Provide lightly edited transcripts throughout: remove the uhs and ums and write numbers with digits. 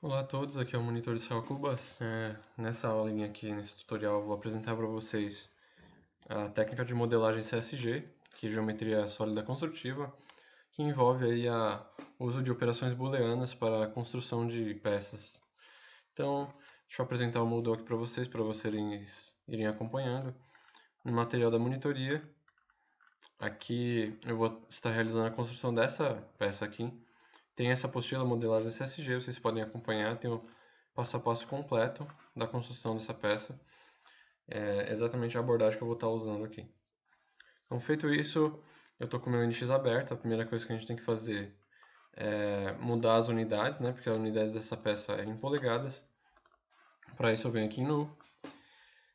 Olá a todos, aqui é o Monitor de Israel Cubas. Nessa aulinha aqui, nesse tutorial, eu vou apresentar para vocês a técnica de modelagem CSG, que é Geometria Sólida Construtiva, que envolve aí o uso de operações booleanas para a construção de peças. Então, deixa eu apresentar o Moodle aqui para vocês irem acompanhando. No material da monitoria, aqui eu vou estar realizando a construção dessa peça aqui. Tem essa apostila modelagem CSG, vocês podem acompanhar, tem o passo a passo completo da construção dessa peça. É exatamente a abordagem que eu vou estar usando aqui. Então, feito isso, eu estou com o meu NX aberto. A primeira coisa que a gente tem que fazer é mudar as unidades, né? Porque as unidades dessa peça é em polegadas. Para isso eu venho aqui no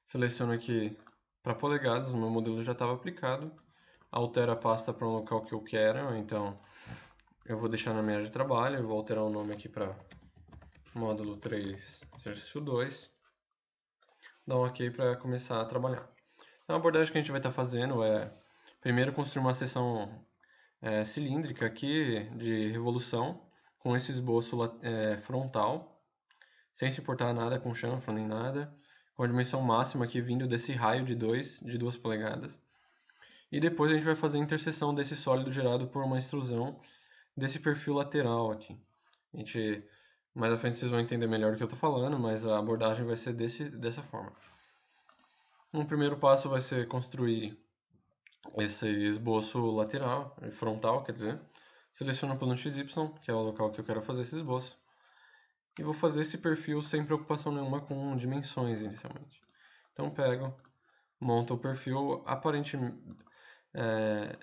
seleciono aqui para polegadas, o meu modelo já estava aplicado. Altero a pasta para um local que eu quero, então eu vou deixar na minha área de trabalho, eu vou alterar o nome aqui para módulo 3, exercício 2. Dá um OK para começar a trabalhar. Então, a abordagem que a gente vai estar fazendo é, primeiro, construir uma seção cilíndrica aqui de revolução, com esse esboço frontal, sem se importar nada com chanfro nem nada, com a dimensão máxima aqui vindo desse raio de 2 polegadas. E depois a gente vai fazer a interseção desse sólido gerado por uma extrusão desse perfil lateral aqui. Mais à frente vocês vão entender melhor o que eu estou falando, mas a abordagem vai ser dessa forma. Um primeiro passo vai ser construir esse esboço lateral, frontal, quer dizer. Seleciono o plano XY, que é o local que eu quero fazer esse esboço. E vou fazer esse perfil sem preocupação nenhuma com dimensões inicialmente. Então pego, monto o perfil aparentemente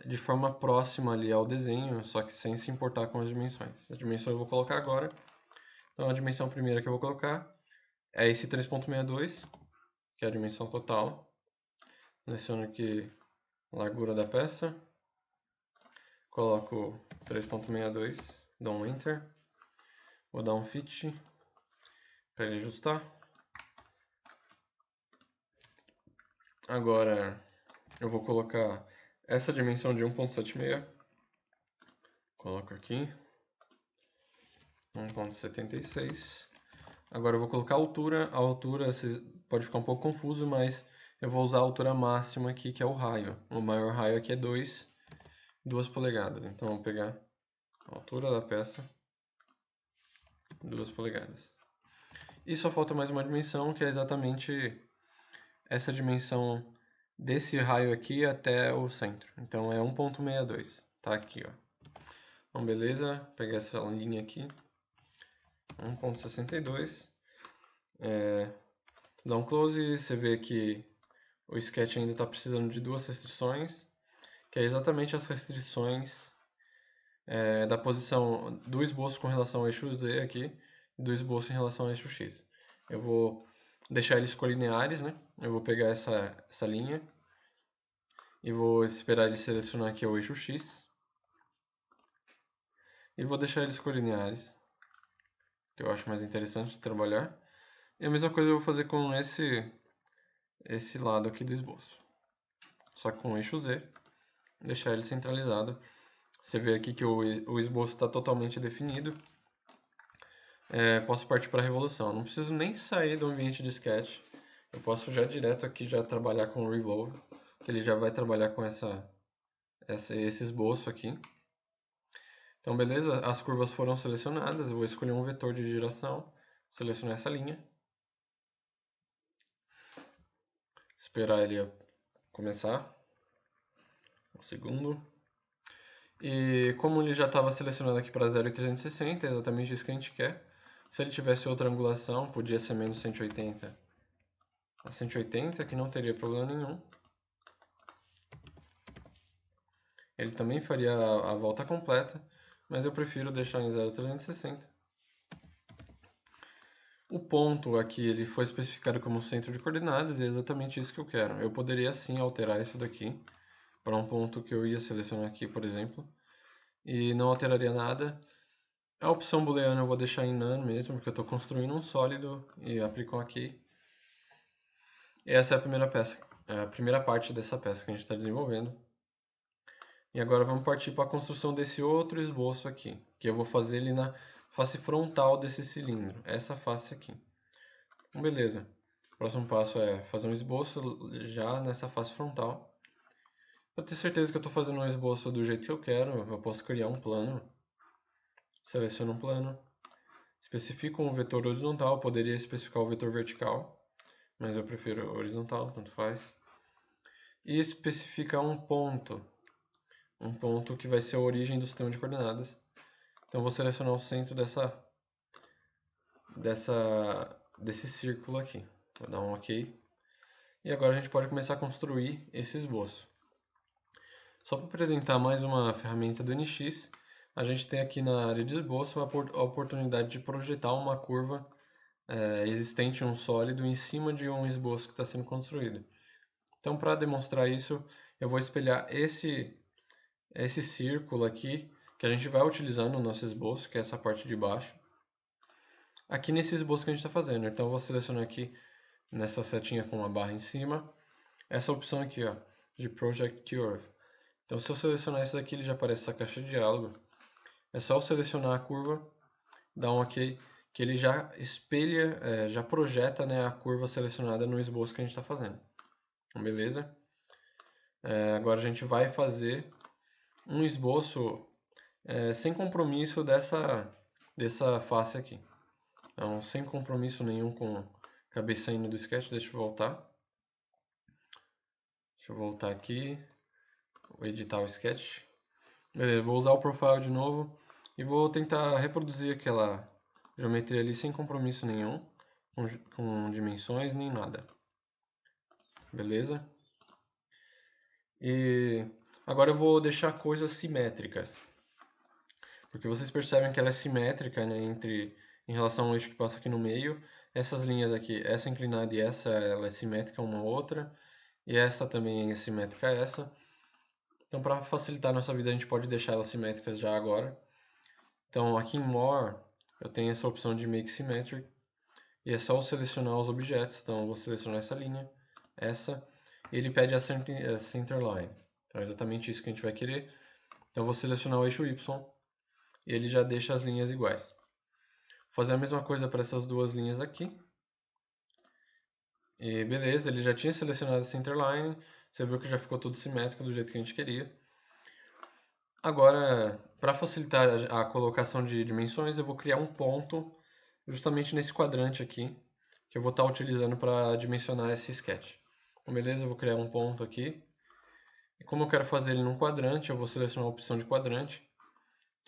de forma próxima ali ao desenho, só que sem se importar com as dimensões. As dimensões eu vou colocar agora. Então a dimensão primeira que eu vou colocar é esse 3.62, que é a dimensão total. Seleciono aqui a largura da peça, coloco 3.62, dou um Enter, vou dar um Fit para ele ajustar. Agora eu vou colocar essa dimensão de 1.76, coloco aqui, 1.76. Agora eu vou colocar a altura pode ficar um pouco confuso, mas eu vou usar a altura máxima aqui, que é o raio. O maior raio aqui é 2 polegadas. Então eu vou pegar a altura da peça, 2 polegadas. E só falta mais uma dimensão, que é exatamente essa dimensão desse raio aqui até o centro. Então é 1.62, tá aqui, ó. Então beleza, peguei essa linha aqui, 1.62. Dá um close, você vê que o sketch ainda está precisando de duas restrições, que é exatamente as restrições da posição do esboço com relação ao eixo Z aqui, e do esboço em relação ao eixo X. Eu vou deixar eles colineares, né? Eu vou pegar essa linha e vou esperar ele selecionar aqui o eixo X. E vou deixar eles colineares, que eu acho mais interessante de trabalhar. E a mesma coisa eu vou fazer com esse lado aqui do esboço. Só que com o eixo Z, deixar ele centralizado. Você vê aqui que o esboço está totalmente definido. Posso partir para a revolução. Não preciso nem sair do ambiente de sketch. Eu posso já direto aqui já trabalhar com o Revolve, que ele já vai trabalhar com esse esboço aqui. Então, beleza? As curvas foram selecionadas. Eu vou escolher um vetor de giração, selecionar essa linha. Esperar ele começar. Um segundo. E como ele já estava selecionado aqui para 0,360, é exatamente isso que a gente quer. Se ele tivesse outra angulação, podia ser menos 180 a 180, que não teria problema nenhum. Ele também faria a volta completa, mas eu prefiro deixar em 0,360. O ponto aqui ele foi especificado como centro de coordenadas e é exatamente isso que eu quero. Eu poderia sim alterar isso daqui para um ponto que eu ia selecionar aqui, por exemplo, e não alteraria nada. A opção booleana eu vou deixar em none mesmo, porque eu estou construindo um sólido e aplico aqui. E essa é a primeira peça, a primeira parte dessa peça que a gente está desenvolvendo. E agora vamos partir para a construção desse outro esboço aqui, que eu vou fazer ele face frontal desse cilindro, essa face aqui. Então, beleza. O próximo passo é fazer um esboço já nessa face frontal. Para ter certeza que eu estou fazendo um esboço do jeito que eu quero, eu posso criar um plano. Seleciono um plano. Especifico um vetor horizontal, poderia especificar o vetor vertical, mas eu prefiro horizontal, tanto faz. E especificar um ponto que vai ser a origem do sistema de coordenadas. Então vou selecionar o centro desse círculo aqui. Vou dar um OK. E agora a gente pode começar a construir esse esboço. Só para apresentar mais uma ferramenta do NX, a gente tem aqui na área de esboço a oportunidade de projetar uma curva existente em um sólido em cima de um esboço que está sendo construído. Então, para demonstrar isso, eu vou espelhar esse círculo aqui, que a gente vai utilizar no nosso esboço, que é essa parte de baixo, aqui nesse esboço que a gente está fazendo. Então, eu vou selecionar aqui, nessa setinha com uma barra em cima, essa opção aqui, ó, de Project Curve. Então, se eu selecionar isso daqui, ele já aparece essa caixa de diálogo. É só eu selecionar a curva, dar um OK, que ele já espelha, já projeta, né, a curva selecionada no esboço que a gente está fazendo. Então, beleza? Agora a gente vai fazer um esboço sem compromisso dessa face aqui. Então, sem compromisso nenhum com a cabeça saindo do sketch. Deixa eu voltar. Deixa eu voltar aqui. Vou editar o sketch. Beleza, vou usar o profile de novo e vou tentar reproduzir aquela geometria ali sem compromisso nenhum, com dimensões nem nada. Beleza? E agora eu vou deixar coisas simétricas. Porque vocês percebem que ela é simétrica, né, em relação ao eixo que passa aqui no meio. Essas linhas aqui, essa inclinada e essa, ela é simétrica uma à outra. E essa também é simétrica a essa. Então, para facilitar a nossa vida, a gente pode deixar elas simétricas já agora. Então, aqui em More, eu tenho essa opção de Make Symmetric. E é só eu selecionar os objetos. Então, eu vou selecionar essa linha, essa. E ele pede a center line. Então, é exatamente isso que a gente vai querer. Então, eu vou selecionar o eixo Y. E ele já deixa as linhas iguais. Vou fazer a mesma coisa para essas duas linhas aqui. E beleza, ele já tinha selecionado a centerline. Você viu que já ficou tudo simétrico do jeito que a gente queria. Agora, para facilitar a colocação de dimensões, eu vou criar um ponto justamente nesse quadrante aqui, que eu vou estar utilizando para dimensionar esse sketch. Então, beleza, eu vou criar um ponto aqui. E como eu quero fazer ele num quadrante, eu vou selecionar a opção de quadrante.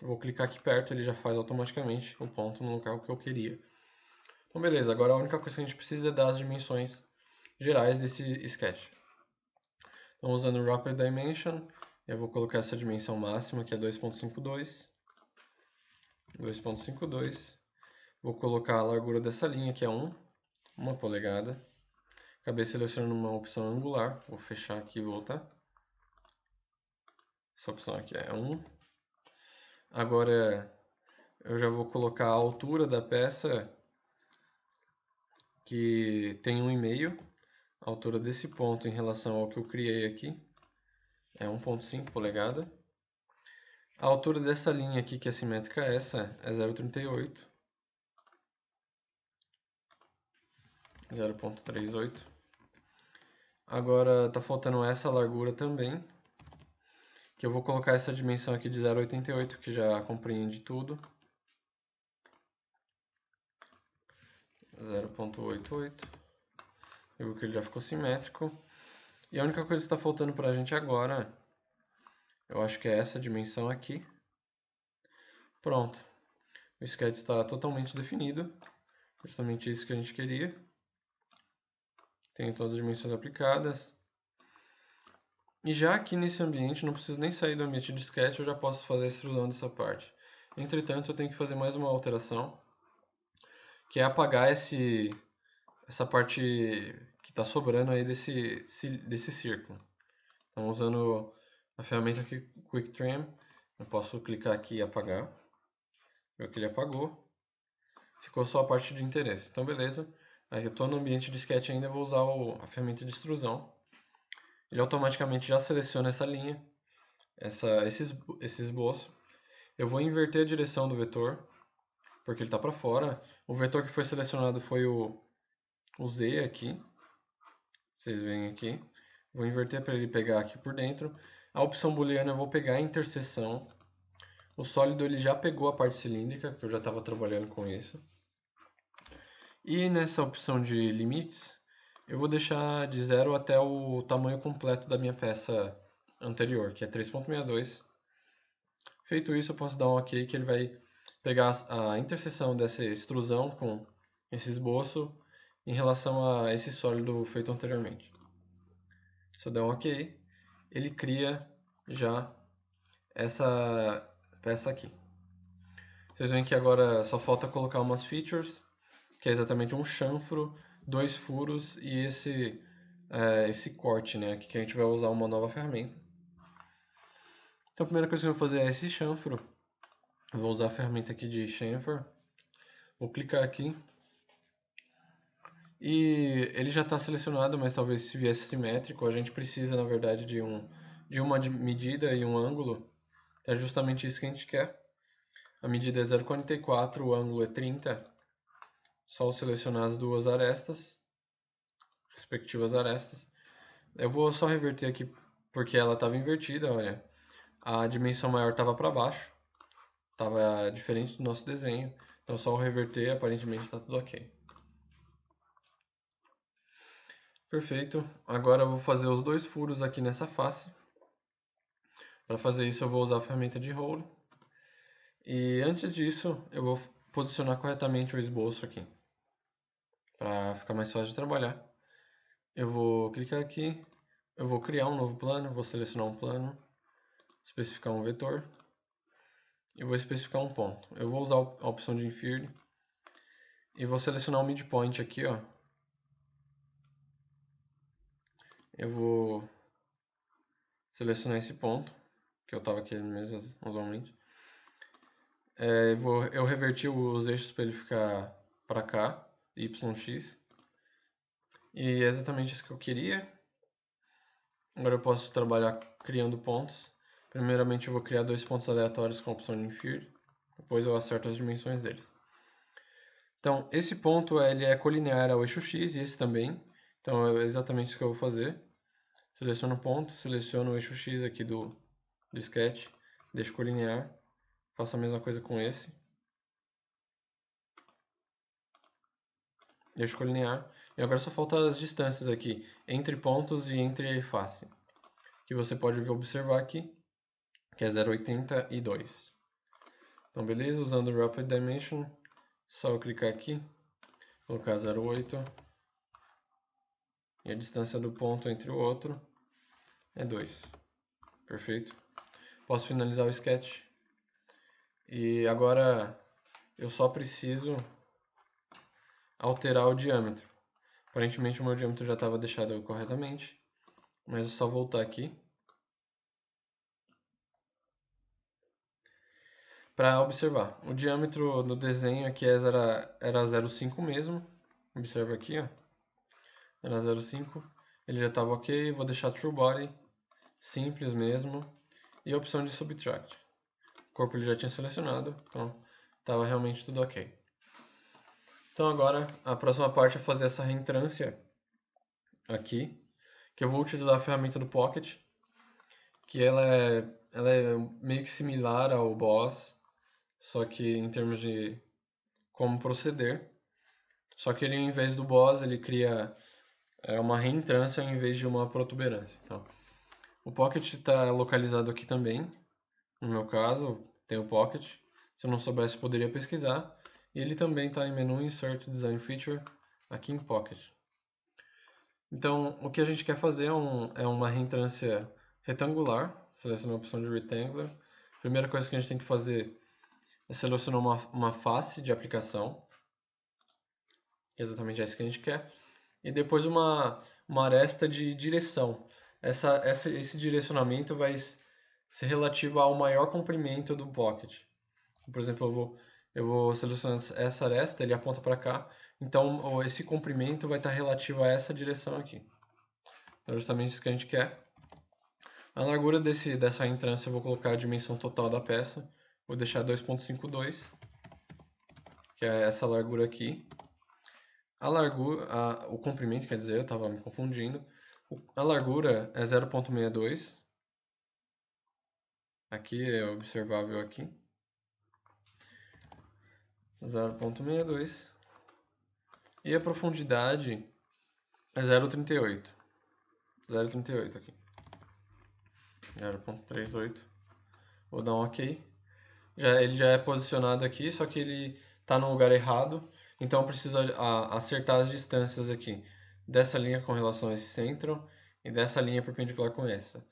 Eu vou clicar aqui perto, ele já faz automaticamente o ponto no local que eu queria. Então, beleza, agora a única coisa que a gente precisa é dar as dimensões gerais desse sketch. Então, usando o Wrapper Dimension, eu vou colocar essa dimensão máxima, que é 2.52. 2.52. Vou colocar a largura dessa linha, que é 1 polegada. Acabei selecionando uma opção angular. Vou fechar aqui e voltar. Essa opção aqui é 1. Agora, eu já vou colocar a altura da peça, que tem 1,5. A altura desse ponto em relação ao que eu criei aqui é 1.5 polegada. A altura dessa linha aqui, que é simétrica a essa, é 0,38. 0,38. Agora tá faltando essa largura também, que eu vou colocar essa dimensão aqui de 0,88, que já compreende tudo. 0,88. Eu vi que ele já ficou simétrico. E a única coisa que está faltando para a gente agora, eu acho que é essa dimensão aqui. Pronto. O sketch está totalmente definido. Justamente isso que a gente queria. Tenho todas as dimensões aplicadas. E já aqui nesse ambiente, não preciso nem sair do ambiente de sketch, eu já posso fazer a extrusão dessa parte. Entretanto, eu tenho que fazer mais uma alteração, que é apagar essa parte que está sobrando aí desse círculo. Então, usando a ferramenta aqui, Quick Trim, eu posso clicar aqui e apagar. Viu que ele apagou. Ficou só a parte de interesse. Então, beleza. Aí eu estou no ambiente de sketch ainda, eu vou usar a ferramenta de extrusão. Ele automaticamente já seleciona essa linha, esse esboço. Eu vou inverter a direção do vetor. porque ele está para fora. O vetor que foi selecionado foi o Z aqui. Vocês veem aqui. Vou inverter para ele pegar aqui por dentro. A opção booleana eu vou pegar a interseção. O sólido ele já pegou a parte cilíndrica, que eu já estava trabalhando com isso. E nessa opção de limites, eu vou deixar de 0 até o tamanho completo da minha peça anterior, que é 3.62. Feito isso, eu posso dar um OK que ele vai pegar a interseção dessa extrusão com esse esboço em relação a esse sólido feito anteriormente. Se eu der um OK, ele cria já essa peça aqui. Vocês veem que agora só falta colocar umas features, que é exatamente um chanfro, 2 furos e esse corte, né? Aqui que a gente vai usar uma nova ferramenta. Então a primeira coisa que eu vou fazer é esse chanfro. Eu vou usar a ferramenta aqui de chamfer. Vou clicar aqui. E ele já está selecionado, mas talvez se viesse simétrico, a gente precisa, na verdade, de uma medida e um ângulo. É justamente isso que a gente quer. A medida é 0,44, o ângulo é 30. Só selecionar as duas arestas, respectivas arestas. Eu vou só reverter aqui porque ela estava invertida, olha. A dimensão maior estava para baixo, estava diferente do nosso desenho. Então só o reverter, aparentemente está tudo ok. Perfeito. Agora eu vou fazer os 2 furos aqui nessa face. Para fazer isso eu vou usar a ferramenta de roll. E antes disso eu vou posicionar corretamente o esboço aqui. Para ficar mais fácil de trabalhar. Eu vou clicar aqui. Eu vou criar um novo plano. Vou selecionar um plano. Especificar um vetor. E vou especificar um ponto. Eu vou usar a opção de Infer. E vou selecionar o midpoint aqui, ó. Eu vou selecionar esse ponto, que eu estava querendo mesmo, usualmente. Eu reverti os eixos para ele ficar para cá, YX. E é exatamente isso que eu queria. Agora eu posso trabalhar criando pontos. Primeiramente eu vou criar 2 pontos aleatórios com a opção de Infer. Depois eu acerto as dimensões deles. Então, esse ponto ele é colinear ao eixo X e esse também. Então, é exatamente isso que eu vou fazer. Seleciono o ponto, seleciono o eixo X aqui do sketch, deixo colinear. Faço a mesma coisa com esse. Deixo colinear. E agora só faltam as distâncias aqui, entre pontos e entre face. Que você pode observar aqui, que é 0,80 e 2. Então, beleza, usando o Rapid Dimension, só eu clicar aqui, colocar 0,8 e a distância do ponto entre o outro é 2. Perfeito. Posso finalizar o sketch. E agora eu só preciso alterar o diâmetro. Aparentemente o meu diâmetro já estava deixado corretamente, mas é só voltar aqui para observar. O diâmetro no desenho aqui era 0,5 mesmo. Observa aqui, ó. Era 0,5. Ele já estava ok. Vou deixar True Body, simples mesmo. E a opção de Subtract. O corpo ele já tinha selecionado, então estava realmente tudo ok. Então agora a próxima parte é fazer essa reentrância aqui, que eu vou utilizar a ferramenta do Pocket, que ela é meio que similar ao Boss, só que em termos de como proceder. Só que ele, em vez do Boss, ele cria uma reentrância em vez de uma protuberância. Então, o Pocket está localizado aqui também. No meu caso, tem o Pocket. Se eu não soubesse, poderia pesquisar. E ele também está em menu Insert Design Feature, aqui em Pocket. Então, o que a gente quer fazer é uma reentrância retangular. Selecionar a opção de Rectangular. Primeira coisa que a gente tem que fazer é selecionar uma face de aplicação. Que é exatamente isso que a gente quer. E depois uma aresta de direção. Esse direcionamento vai ser relativo ao maior comprimento do Pocket. Por exemplo, eu vou selecionar essa aresta, ele aponta para cá. Então, esse comprimento vai estar relativo a essa direção aqui. É justamente isso que a gente quer. A largura dessa entrância eu vou colocar a dimensão total da peça. Vou deixar 2.52. que é essa largura aqui. A largura, o comprimento, quer dizer, eu estava me confundindo. A largura é 0,62. Aqui é observável aqui. 0,62. E a profundidade é 0,38. 0,38 aqui. 0,38. Vou dar um OK. Ele já é posicionado aqui, só que ele está no lugar errado. Então eu preciso acertar as distâncias aqui. Dessa linha com relação a esse centro e dessa linha perpendicular com essa.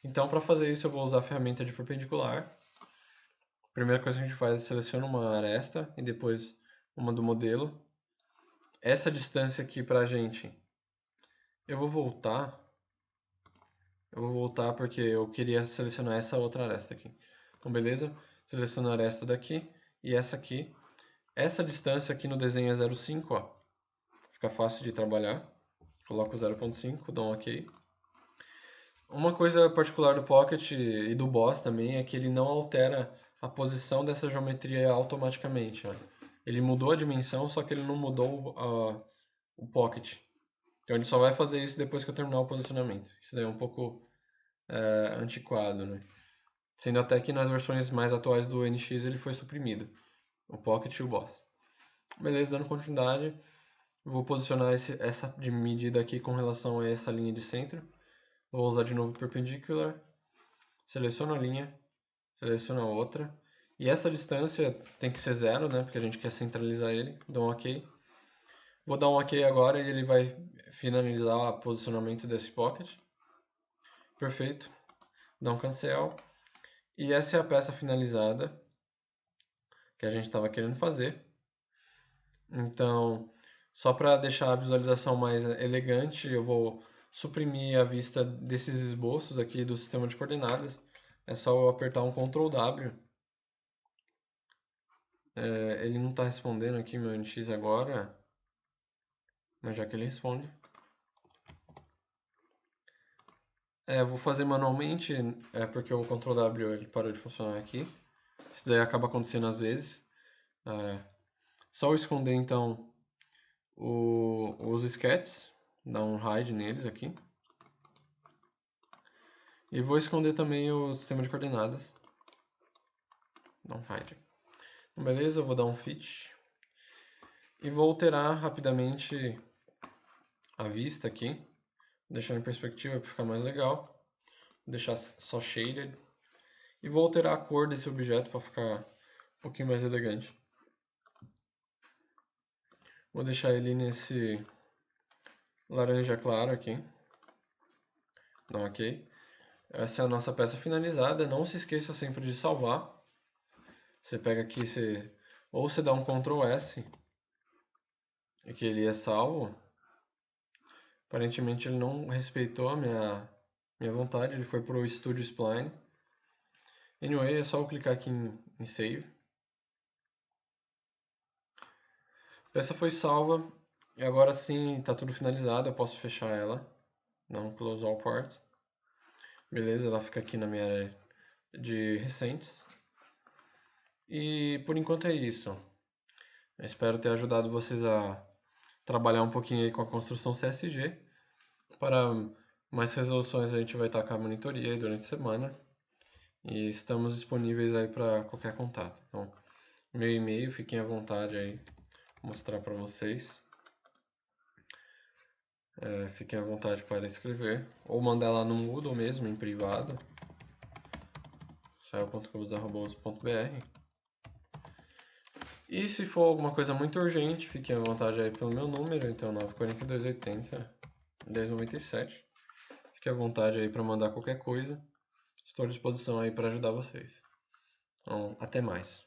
Então para fazer isso eu vou usar a ferramenta de perpendicular. A primeira coisa que a gente faz é selecionar uma aresta e depois uma do modelo. Essa distância aqui para a gente, eu vou voltar porque eu queria selecionar essa outra aresta aqui. Então beleza, seleciono a aresta daqui e essa aqui. Essa distância aqui no desenho é 0,5, ó. Fica fácil de trabalhar. Coloco 0,5, dou um OK. Uma coisa particular do Pocket e do Boss também é que ele não altera a posição dessa geometria automaticamente, ó. Ele mudou a dimensão, só que ele não mudou o Pocket. Então ele só vai fazer isso depois que eu terminar o posicionamento. Isso daí é um pouco antiquado, né? Sendo até que nas versões mais atuais do NX ele foi suprimido. O Pocket e o Boss. Beleza, dando continuidade. Vou posicionar essa medida aqui com relação a essa linha de centro. Vou usar de novo perpendicular. Seleciono a linha. Seleciono a outra. E essa distância tem que ser zero, né? Porque a gente quer centralizar ele. Dou um OK. Vou dar um OK agora e ele vai finalizar o posicionamento desse pocket. Perfeito. Dá um cancel. E essa é a peça finalizada que a gente estava querendo fazer. Então, só para deixar a visualização mais elegante, eu vou suprimir a vista desses esboços aqui do sistema de coordenadas. É só eu apertar um Ctrl W. Ele não está respondendo aqui meu NX agora, mas já que ele responde. Eu vou fazer manualmente, porque o Ctrl W ele parou de funcionar aqui. Isso daí acaba acontecendo às vezes. Só eu esconder então os sketches, dar um hide neles aqui. E vou esconder também o sistema de coordenadas. Dá um hide. Então, beleza, eu vou dar um fit. E vou alterar rapidamente a vista aqui. Deixar em perspectiva para ficar mais legal. Vou deixar só shaded. E vou alterar a cor desse objeto para ficar um pouquinho mais elegante. Vou deixar ele nesse laranja claro aqui. Dá um OK. Essa é a nossa peça finalizada. Não se esqueça sempre de salvar. Você pega aqui, ou você dá um Ctrl S e que ele é salvo. Aparentemente ele não respeitou a minha vontade, ele foi para o Studio Spline. Anyway, é só eu clicar aqui em Save. A peça foi salva e agora sim está tudo finalizado, eu posso fechar ela. Dar um Close All Parts. Beleza, ela fica aqui na minha área de recentes. E por enquanto é isso. Eu espero ter ajudado vocês a trabalhar um pouquinho aí com a construção CSG. Para mais resoluções a gente vai estar com a monitoria aí durante a semana. E estamos disponíveis aí para qualquer contato. Então, meu e-mail, fiquem à vontade aí, mostrar para vocês. Fiquem à vontade para escrever. Ou mandar lá no Moodle mesmo, em privado. sael.cobos@uso.br. E se for alguma coisa muito urgente, fiquem à vontade aí pelo meu número, então 94280 1097. Fiquem à vontade aí para mandar qualquer coisa. Estou à disposição aí para ajudar vocês. Então, até mais.